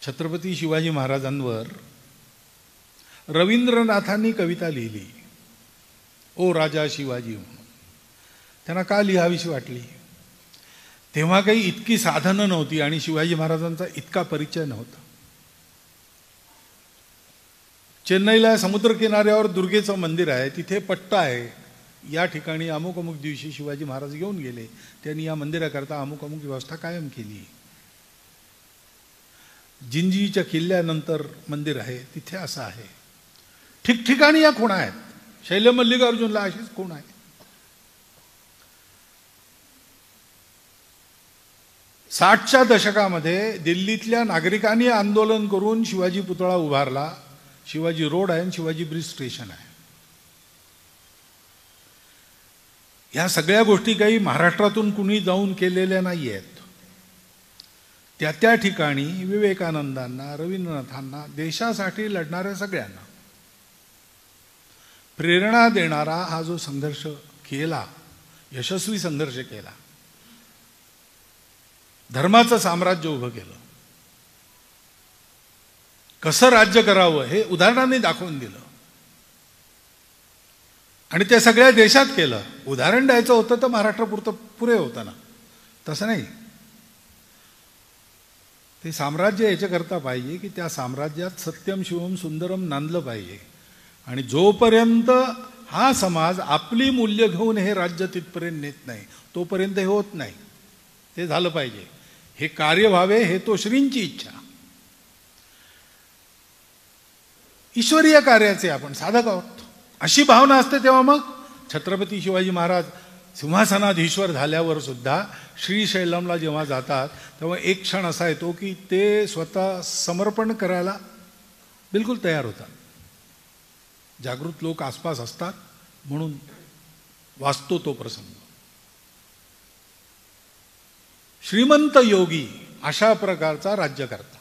छत्रपती शिवाजी महाराजांवर रवींद्रनाथांनी कविता लिहिली, ओ राजा शिवाजी म्हणून. त्यांना का लिहावीशी वाटली? तेव्हा काही इतकी साधनं नव्हती आणि शिवाजी महाराजांचा इतका परिचय नव्हता. चेन्नईला समुद्रकिनाऱ्यावर दुर्गेचं मंदिर आहे, तिथे पट्टा आहे, या ठिकाणी अमुक अमुक दिवशी शिवाजी महाराज येऊन गेले, त्यांनी या मंदिराकरता अमुक अमुक व्यवस्था कायम केली. जिंजीच्या किल्ल्यानंतर मंदिर आहे, तिथे असं आहे. ठिकठिकाणी या खुणा आहेत. शैल्य मल्लिकार्जुनला अशीच खूण आहे. साठच्या दशकामध्ये दिल्लीतल्या नागरिकांनी आंदोलन करून शिवाजी पुतळा उभारला. शिवाजी रोड आहे आणि शिवाजी ब्रिज स्टेशन आहे. या सगळ्या गोष्टी काही महाराष्ट्रातून कुणी जाऊन केलेल्या नाही आहेत. त्या ठिकाणी विवेकानंदांना, रवींद्रनाथांना, देशासाठी लढणाऱ्या सगळ्यांना प्रेरणा देणारा हा जो संघर्ष केला, यशस्वी संघर्ष केला, धर्माचं साम्राज्य उभं केलं, कसं राज्य करावं हे उदाहरणाने दाखवून दिलं आणि ते सगळ्या देशात केलं. उदाहरण द्यायचं होतं तर महाराष्ट्रापुरतं पुरे होतं ना, तसं नाही. ते साम्राज्य याच्याकरता पाहिजे की त्या साम्राज्यात सत्यम शिवम सुंदरम नांदलं पाहिजे आणि जोपर्यंत हा समाज आपली मूल्य घेऊन हे राज्य तिथपर्यंत नेत नाही तोपर्यंत हे होत नाही. ते झालं पाहिजे, हे कार्य व्हावे, हे तो श्रींची इच्छा. ईश्वरीय कार्याचे आपण साधक आहोत अशी भावना असते. तेव्हा मग छत्रपती शिवाजी महाराज सिंहासनाधीश्वर झाल्यावर सुद्धा श्रीशैलमला जेव्हा जातात तेव्हा एक क्षण असा येतो की ते स्वतः समर्पण करायला बिलकुल तयार होतात. जागृत लोक आसपास असतात म्हणून वाचतो तो प्रसंग. श्रीमंत योगी अशा प्रकारचा राज्यकर्ता